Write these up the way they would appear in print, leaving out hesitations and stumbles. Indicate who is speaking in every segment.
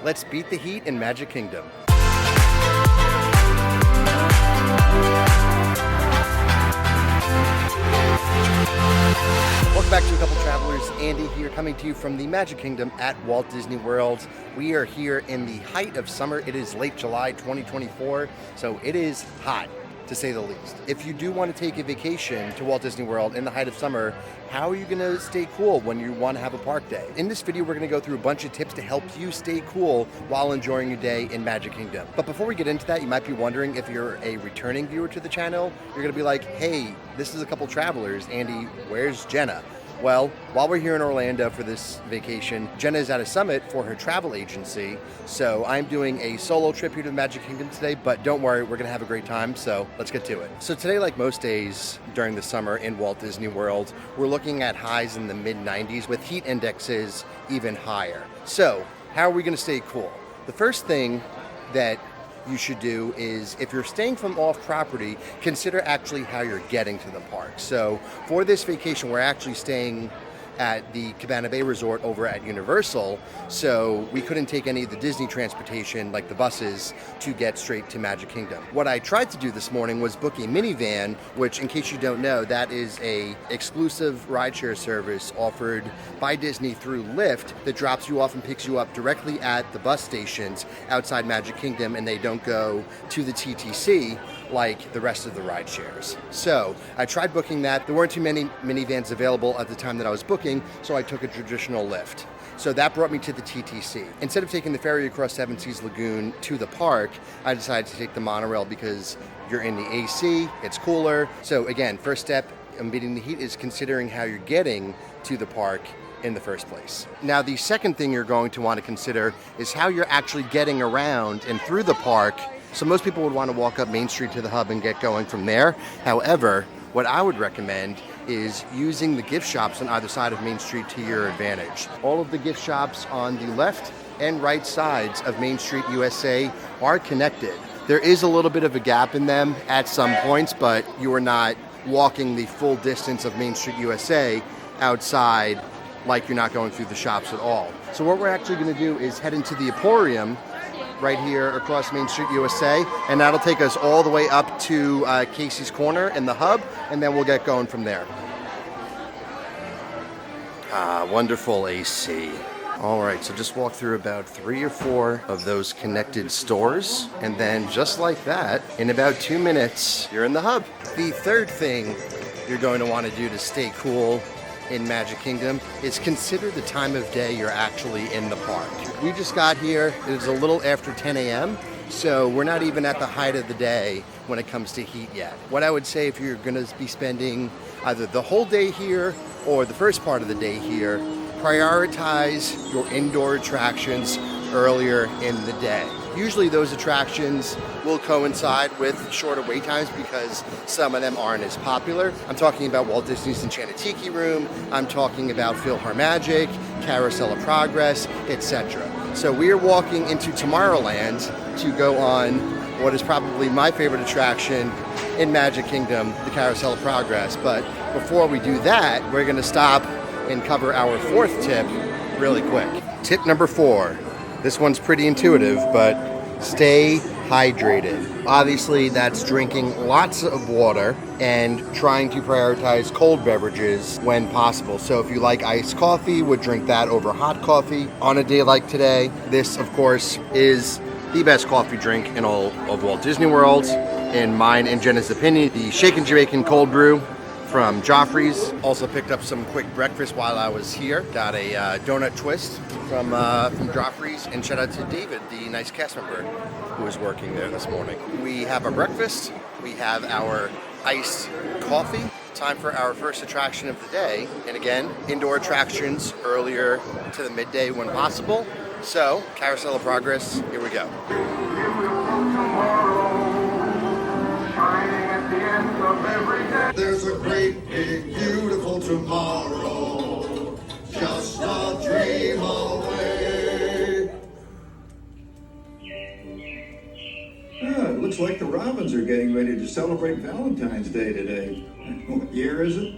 Speaker 1: Let's beat the heat in Magic Kingdom. Welcome back to A Couple Travelers. Andy here, coming to you from the Magic Kingdom at Walt Disney World. We are here in the height of summer. It is late July 2024, so it is hot, to say the least. If you do want to take a vacation to Walt Disney World in the height of summer, how are you going to stay cool when you want to have a park day? In this video, we're going to go through a bunch of tips to help you stay cool while enjoying your day in Magic Kingdom. But before we get into that, you might be wondering, if you're a returning viewer to the channel, you're going to be like, hey, this is A Couple Travelers. Andy, where's Jenna? Well, while we're here in Orlando for this vacation, Jenna is at a summit for her travel agency, so I'm doing a solo trip here to the Magic Kingdom today, but don't worry, we're gonna have a great time, so let's get to it. So today, like most days during the summer in Walt Disney World, we're looking at highs in the mid-90s with heat indexes even higher. So how are we gonna stay cool? The first thing that you should do is, if you're staying from off property, consider actually how you're getting to the park. So for this vacation, we're actually staying at the Cabana Bay Resort over at Universal, so we couldn't take any of the Disney transportation, like the buses, to get straight to Magic Kingdom. What I tried to do this morning was book a minivan, which, in case you don't know, that is a exclusive rideshare service offered by Disney through Lyft that drops you off and picks you up directly at the bus stations outside Magic Kingdom, and they don't go to the TTC like the rest of the ride shares. So I tried booking that. There weren't too many minivans available at the time that I was booking, so I took a traditional Lyft. So that brought me to the TTC. Instead of taking the ferry across Seven Seas Lagoon to the park, I decided to take the monorail because you're in the AC, it's cooler. So again, first step in beating the heat is considering how you're getting to the park in the first place. Now, the second thing you're going to want to consider is how you're actually getting around and through the park. So most people would want to walk up Main Street to the hub and get going from there. However, what I would recommend is using the gift shops on either side of Main Street to your advantage. All of the gift shops on the left and right sides of Main Street USA are connected. There is a little bit of a gap in them at some points, but you are not walking the full distance of Main Street USA outside like you're not going through the shops at all. So what we're actually going to do is head into the Emporium right here across Main Street USA, and that'll take us all the way up to Casey's Corner in the hub, and then we'll get going from there. Ah, wonderful AC. All right, so just walk through about 3 or 4 of those connected stores, and then just like that, in about 2 minutes, you're in the hub. The third thing you're going to want to do to stay cool in Magic Kingdom is consider the time of day you're actually in the park. We just got here, it was a little after 10 a.m., so we're not even at the height of the day when it comes to heat yet. What I would say, if you're gonna be spending either the whole day here or the first part of the day here, prioritize your indoor attractions earlier in the day. Usually those attractions will coincide with shorter wait times because some of them aren't as popular. I'm talking about Walt Disney's Enchanted Tiki Room, I'm talking about PhilharMagic, Carousel of Progress, etc. So we are walking into Tomorrowland to go on what is probably my favorite attraction in Magic Kingdom, the Carousel of Progress. But before we do that, we're gonna stop and cover our fourth tip really quick. Tip number 4. This one's pretty intuitive, but stay hydrated. Obviously, that's drinking lots of water and trying to prioritize cold beverages when possible. So if you like iced coffee, would drink that over hot coffee. On a day like today, this, of course, is the best coffee drink in all of Walt Disney World, in mine and Jenna's opinion. The Shaken Jamaican Cold Brew from Joffrey's. Also picked up some quick breakfast while I was here. Got a donut twist from Joffrey's, and shout out to David, the nice cast member who was working there this morning. We have our breakfast, we have our iced coffee. Time for our first attraction of the day, and again, indoor attractions earlier to the midday when possible. So, Carousel of Progress, here we go.
Speaker 2: There's a great, big, beautiful tomorrow, just a dream away.
Speaker 3: It looks like the Robins are getting ready to celebrate Valentine's Day today. What year is it?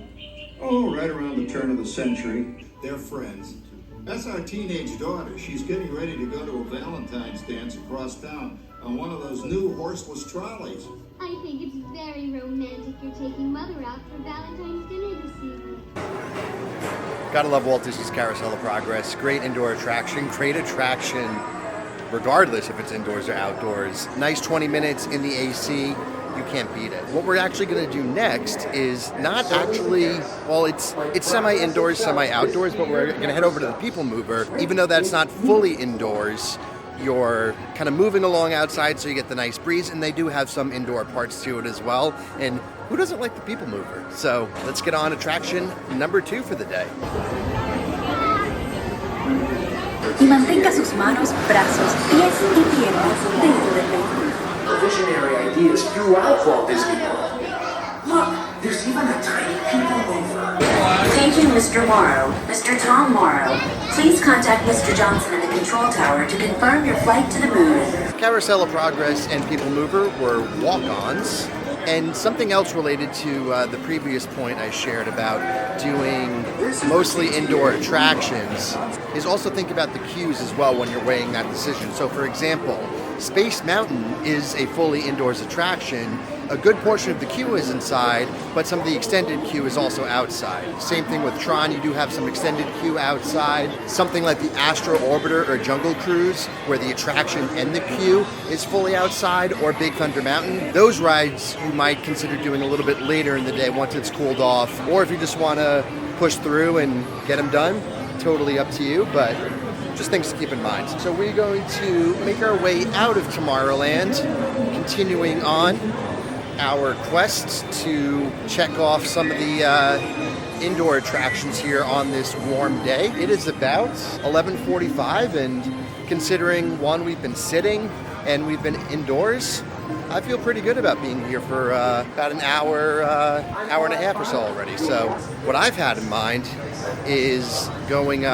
Speaker 3: Oh, right around the turn of the century.
Speaker 2: They're friends.
Speaker 3: That's our teenage daughter. She's getting ready to go to a Valentine's dance across town on one of those new horseless trolleys.
Speaker 4: I think it's very romantic you're taking Mother out for Valentine's dinner this evening.
Speaker 1: Gotta love Walt Disney's Carousel of Progress. Great indoor attraction, regardless if it's indoors or outdoors. Nice 20 minutes in the AC. You can't beat it. What we're actually going to do next is not actually, well, it's semi-indoors, semi-outdoors, but we're going to head over to the People Mover. Even though that's not fully indoors, you're kind of moving along outside so you get the nice breeze, and they do have some indoor parts to it as well. And who doesn't like the People Mover? So let's get on attraction number 2 for the day.
Speaker 5: Y mantenga sus manos, brazos, pies y piernas dentro del vehículo.
Speaker 6: Visionary ideas throughout Walt Disney World. Look, there's even a tiny People Mover.
Speaker 5: Paging Mr. Morrow, Mr. Tom Morrow, please contact Mr. Johnson in the control tower to confirm your flight to the moon.
Speaker 1: Carousel of Progress and People Mover were walk-ons. And something else related to the previous point I shared about doing mostly indoor attractions is also think about the queues as well when you're weighing that decision. So for example, Space Mountain is a fully indoors attraction. A good portion of the queue is inside, but some of the extended queue is also outside. Same thing with Tron, you do have some extended queue outside. Something like the Astro Orbiter or Jungle Cruise, where the attraction and the queue is fully outside, or Big Thunder Mountain. Those rides you might consider doing a little bit later in the day once it's cooled off, or if you just want to push through and get them done, totally up to you, but just things to keep in mind. So we're going to make our way out of Tomorrowland, continuing on our quest to check off some of the indoor attractions here on this warm day. It is about 11:45, and considering one, we've been sitting and we've been indoors, I feel pretty good about being here for about an hour and a half or so already. So what I've had in mind is going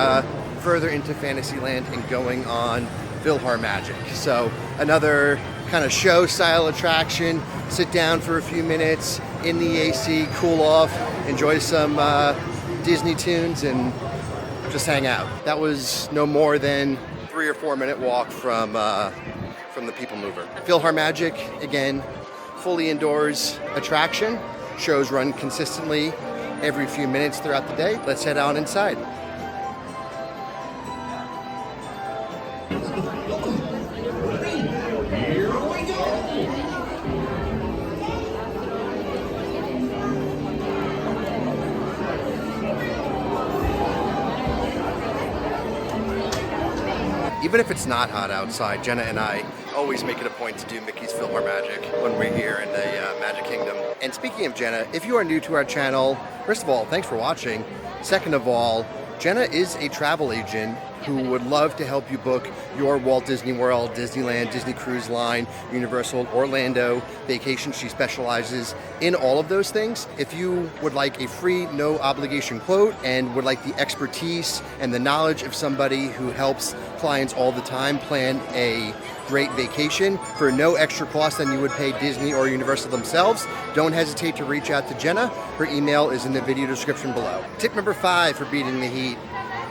Speaker 1: further into Fantasyland and going on PhilharMagic. So another kind of show style attraction, sit down for a few minutes in the AC, cool off, enjoy some Disney tunes, and just hang out. That was no more than 3 or 4 minute walk from the People Mover. PhilharMagic, again, fully indoors attraction. Shows run consistently every few minutes throughout the day. Let's head on inside. Even if it's not hot outside, Jenna and I always make it a point to do Mickey's PhilharMagic when we're here in the Magic Kingdom. And speaking of Jenna, if you are new to our channel, first of all, thanks for watching. Second of all, Jenna is a travel agent who would love to help you book your Walt Disney World, Disneyland, Disney Cruise Line, Universal, Orlando vacation. She specializes in all of those things. If you would like a free, no obligation quote and would like the expertise and the knowledge of somebody who helps clients all the time plan a great vacation for no extra cost than you would pay Disney or Universal themselves, don't hesitate to reach out to Jenna. Her email is in the video description below. Tip number 5 for beating the heat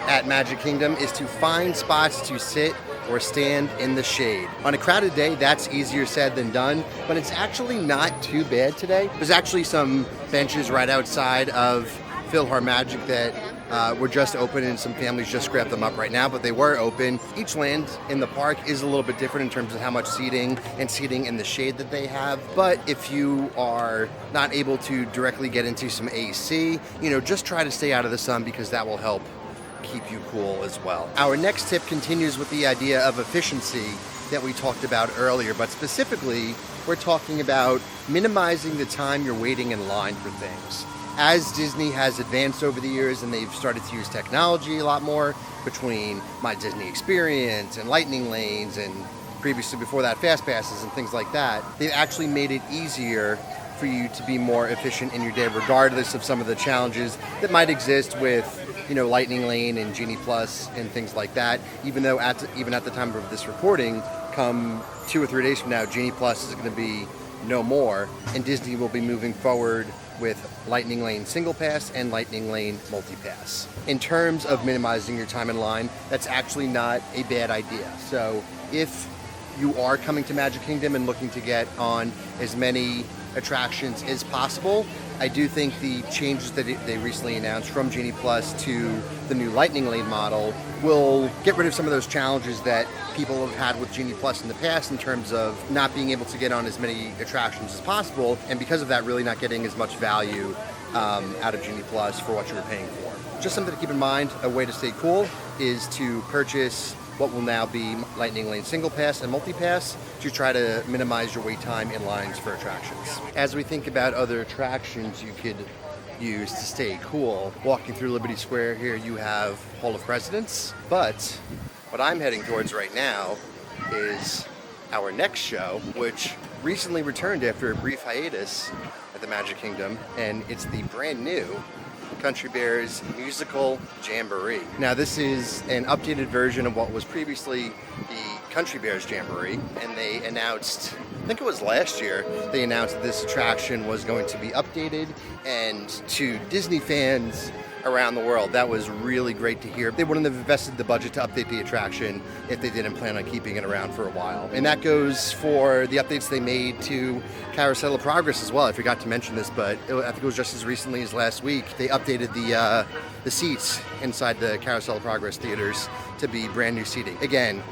Speaker 1: at Magic Kingdom is to find spots to sit or stand in the shade. On a crowded day, that's easier said than done, but it's actually not too bad today. There's actually some benches right outside of PhilharMagic that were just open, and some families just grabbed them up right now, but they were open. Each land in the park is a little bit different in terms of how much seating and seating in the shade that they have. But if you are not able to directly get into some AC, just try to stay out of the sun, because that will help keep you cool as well. Our next tip continues with the idea of efficiency that we talked about earlier, but specifically, we're talking about minimizing the time you're waiting in line for things. As Disney has advanced over the years and they've started to use technology a lot more between My Disney Experience and Lightning Lanes and previously before that Fast Passes and things like that, they've actually made it easier for you to be more efficient in your day, regardless of some of the challenges that might exist with Lightning Lane and Genie Plus and things like that. Even though even at the time of this recording, come 2 or 3 days from now, Genie Plus is going to be no more, and Disney will be moving forward with Lightning Lane Single Pass and Lightning Lane Multi-Pass. In terms of minimizing your time in line, that's actually not a bad idea. So if you are coming to Magic Kingdom and looking to get on as many attractions as possible, I do think the changes that they recently announced from Genie Plus to the new Lightning Lane model will get rid of some of those challenges that people have had with Genie Plus in the past in terms of not being able to get on as many attractions as possible, and because of that really not getting as much value out of Genie Plus for what you were paying for. Just something to keep in mind, a way to stay cool is to purchase what will now be Lightning Lane Single Pass and Multi-Pass to try to minimize your wait time in lines for attractions. As we think about other attractions you could use to stay cool, walking through Liberty Square here you have Hall of Presidents, but what I'm heading towards right now is our next show, which recently returned after a brief hiatus at the Magic Kingdom, and it's the brand new Country Bears Musical Jamboree. Now this is an updated version of what was previously the Country Bears Jamboree, and they announced, I think it was last year, they announced that this attraction was going to be updated, and to Disney fans around the world, that was really great to hear. They wouldn't have invested the budget to update the attraction if they didn't plan on keeping it around for a while. And that goes for the updates they made to Carousel of Progress as well. I forgot to mention this, but I think it was just as recently as last week, they updated the seats inside the Carousel of Progress theaters to be brand new seating. Again,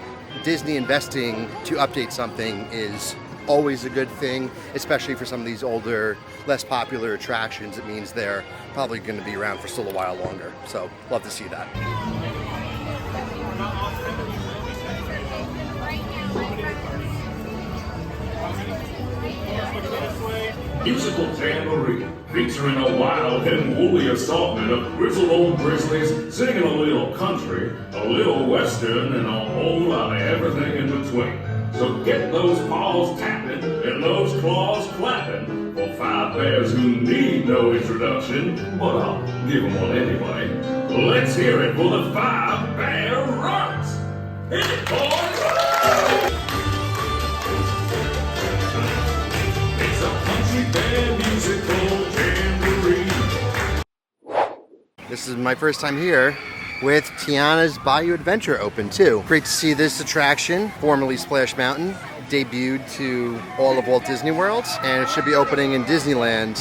Speaker 1: Disney investing to update something is always a good thing, especially for some of these older, less popular attractions. It means they're probably going to be around for still a while longer. So, love to see that.
Speaker 7: Musical Jamboree, featuring a wild and woolly assortment of grizzled old grizzlies singing a little country, a little western, and a whole lot of everything in between. So get those paws tapping and those claws clapping for 5 bears who need no introduction, but I'll give them one anyway. Let's hear it for the 5 Bear Runs! Hit it, boys! It's a Country Bear Musical Jamboree.
Speaker 1: This is my first time here with Tiana's Bayou Adventure open too. Great to see this attraction, formerly Splash Mountain, debuted to all of Walt Disney World, and it should be opening in Disneyland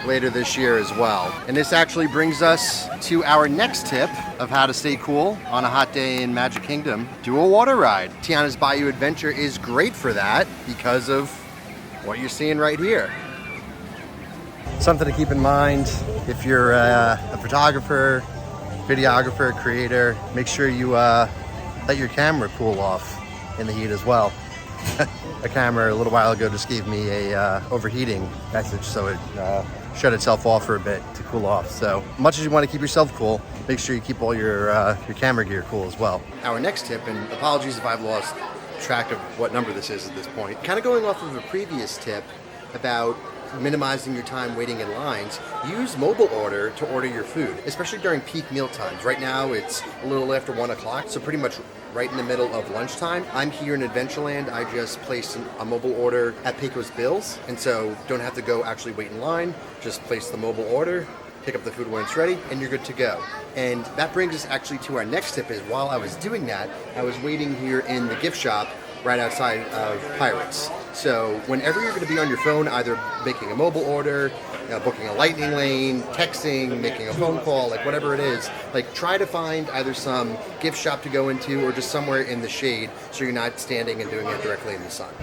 Speaker 1: later this year as well. And this actually brings us to our next tip of how to stay cool on a hot day in Magic Kingdom. Do a water ride. Tiana's Bayou Adventure is great for that because of what you're seeing right here. Something to keep in mind if you're a photographer, videographer, creator, make sure you let your camera cool off in the heat as well. A camera a little while ago just gave me a overheating message, so it shut itself off for a bit to cool off. So much as you want to keep yourself cool, make sure you keep all your camera gear cool as well. Our next tip, and apologies if I've lost track of what number this is at this point, kind of going off of a previous tip about minimizing your time waiting in lines, use mobile order to order your food, especially during peak meal times. Right now it's a little after 1 o'clock, so pretty much right in the middle of lunchtime. I'm here in Adventureland. I just placed a mobile order at Pecos Bills, and so don't have to go actually wait in line. Just place the mobile order, pick up the food when it's ready, and you're good to go. And that brings us actually to our next tip, is while I was doing that, I was waiting here in the gift shop right outside of Pirates. So whenever you're going to be on your phone, either making a mobile order, booking a Lightning Lane, texting, making a phone call, like whatever it is, like try to find either some gift shop to go into or just somewhere in the shade so you're not standing and doing it directly in the sun.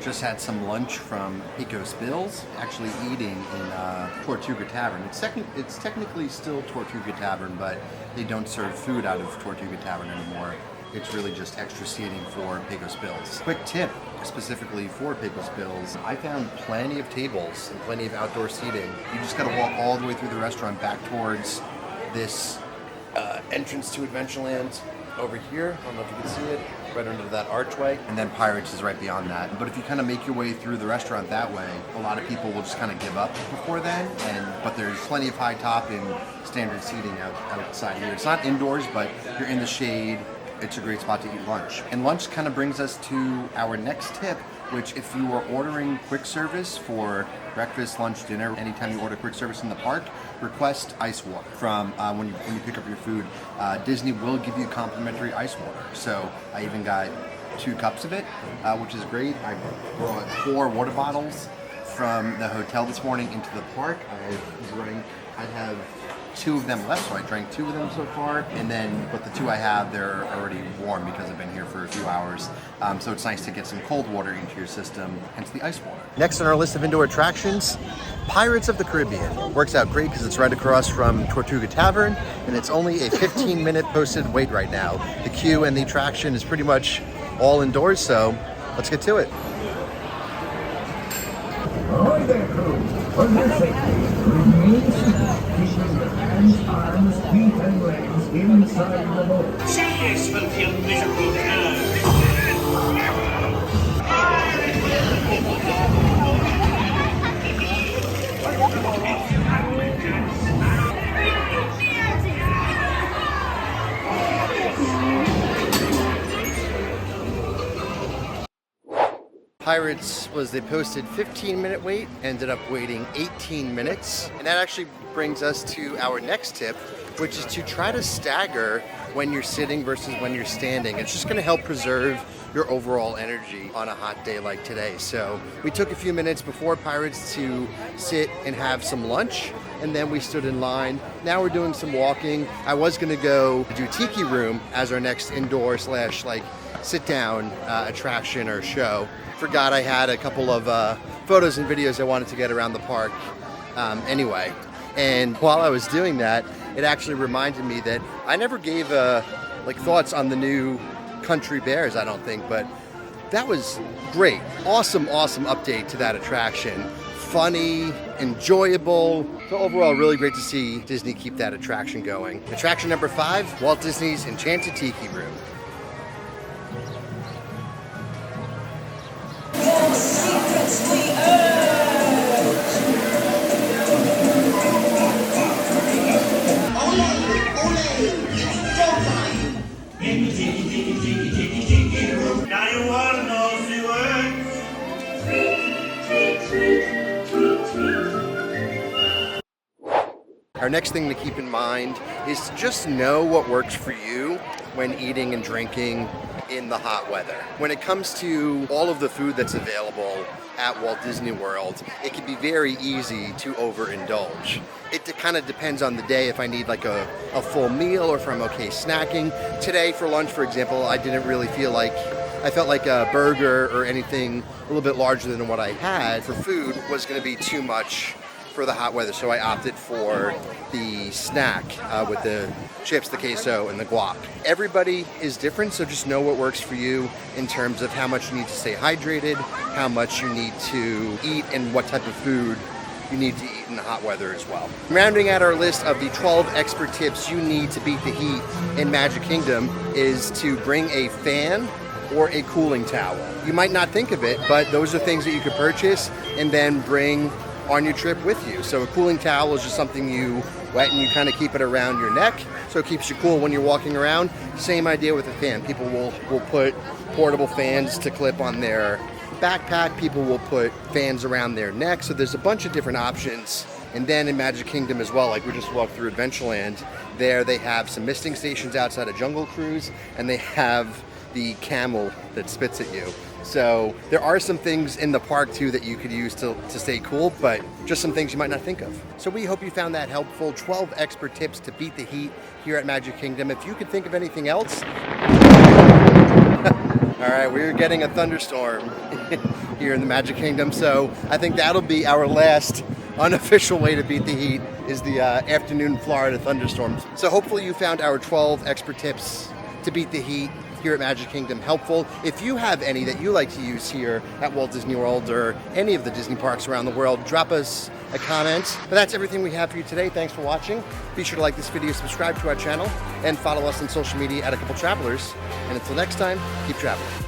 Speaker 1: Just had some lunch from Pecos Bills, actually eating in Tortuga Tavern. It's technically still Tortuga Tavern, but they don't serve food out of Tortuga Tavern anymore. It's really just extra seating for Pecos Bills. Quick tip, specifically for Pecos Bills, I found plenty of tables and plenty of outdoor seating. You just gotta walk all the way through the restaurant back towards this entrance to Adventureland over here. I don't know if you can see it, right under that archway. And then Pirates is right beyond that. But if you kind of make your way through the restaurant that way, a lot of people will just kind of give up before then. But there's plenty of high top and standard seating outside here. It's not indoors, but you're in the shade. it's a great spot to eat lunch. And lunch kind of brings us to our next tip, which if you are ordering quick service for breakfast, lunch, dinner, anytime you order quick service in the park, request ice water from when you pick up your food. Disney will give you complimentary ice water. So I even got 2 cups of it, which is great. I brought 4 water bottles from the hotel this morning into the park. I have 2 of them left, so I drank 2 of them so far, but the 2 I have, they're already warm because I've been here for a few hours, so it's nice to get some cold water into your system, hence the ice water. Next on our list of indoor attractions, Pirates of the Caribbean. Works out great because it's right across from Tortuga Tavern, and it's only a 15-minute posted wait right now. The queue and the attraction is pretty much all indoors, so let's get to it.
Speaker 8: Ahoy there, crew! For your safety, remain seated, keeping your hands, arms, feet, and legs inside the boat.
Speaker 9: Cheers, filthy and miserable curs!
Speaker 1: Pirates was the posted 15-minute wait, ended up waiting 18 minutes. And that actually brings us to our next tip, which is to try to stagger when you're sitting versus when you're standing. It's just gonna help preserve your overall energy on a hot day like today. So we took a few minutes before Pirates to sit and have some lunch, and then we stood in line. Now we're doing some walking. I was gonna go do Tiki Room as our next indoor / like sit down attraction or show. Forgot I had a couple of photos and videos I wanted to get around the park anyway. And while I was doing that, it actually reminded me that I never gave thoughts on the new Country Bears, I don't think, but that was great. Awesome update to that attraction. Funny, enjoyable. So overall, really great to see Disney keep that attraction going. Attraction number 5, Walt Disney's Enchanted Tiki Room.
Speaker 9: Now you all know the words.
Speaker 1: Our next thing to keep in mind is to just know what works for you when eating and drinking in the hot weather. When it comes to all of the food that's available at Walt Disney World, it can be very easy to overindulge. It kind of depends on the day if I need like a full meal or if I'm okay snacking. Today for lunch, for example, I didn't really feel like, I felt like a burger or anything a little bit larger than what I had for food was gonna be too much for the hot weather, so I opted for the snack with the chips, the queso, and the guac. Everybody is different, so just know what works for you in terms of how much you need to stay hydrated, how much you need to eat, and what type of food you need to eat in the hot weather as well. Rounding out our list of the 12 expert tips you need to beat the heat in Magic Kingdom is to bring a fan or a cooling towel. You might not think of it, but those are things that you could purchase and then bring on your trip with you. So a cooling towel is just something you wet and you kind of keep it around your neck, so it keeps you cool when you're walking around. Same idea with a fan. People will put portable fans to clip on their backpack. People will put fans around their neck. So there's a bunch of different options. And then in Magic Kingdom as well, like we just walked through Adventureland, there they have some misting stations outside of Jungle Cruise, and they have the camel that spits at you. So there are some things in the park too that you could use to stay cool, but just some things you might not think of. So we hope you found that helpful. 12 expert tips to beat the heat here at Magic Kingdom. If you could think of anything else. All right, we're getting a thunderstorm here in the Magic Kingdom, so I think that'll be our last unofficial way to beat the heat is the afternoon Florida thunderstorms. So hopefully you found our 12 expert tips to beat the heat here at Magic Kingdom helpful. If you have any that you like to use here at Walt Disney World or any of the Disney parks around the world, drop us a comment. But that's everything we have for you today. Thanks for watching. Be sure to like this video, subscribe to our channel, and follow us on social media at A Couple Travelers. And until next time, keep traveling.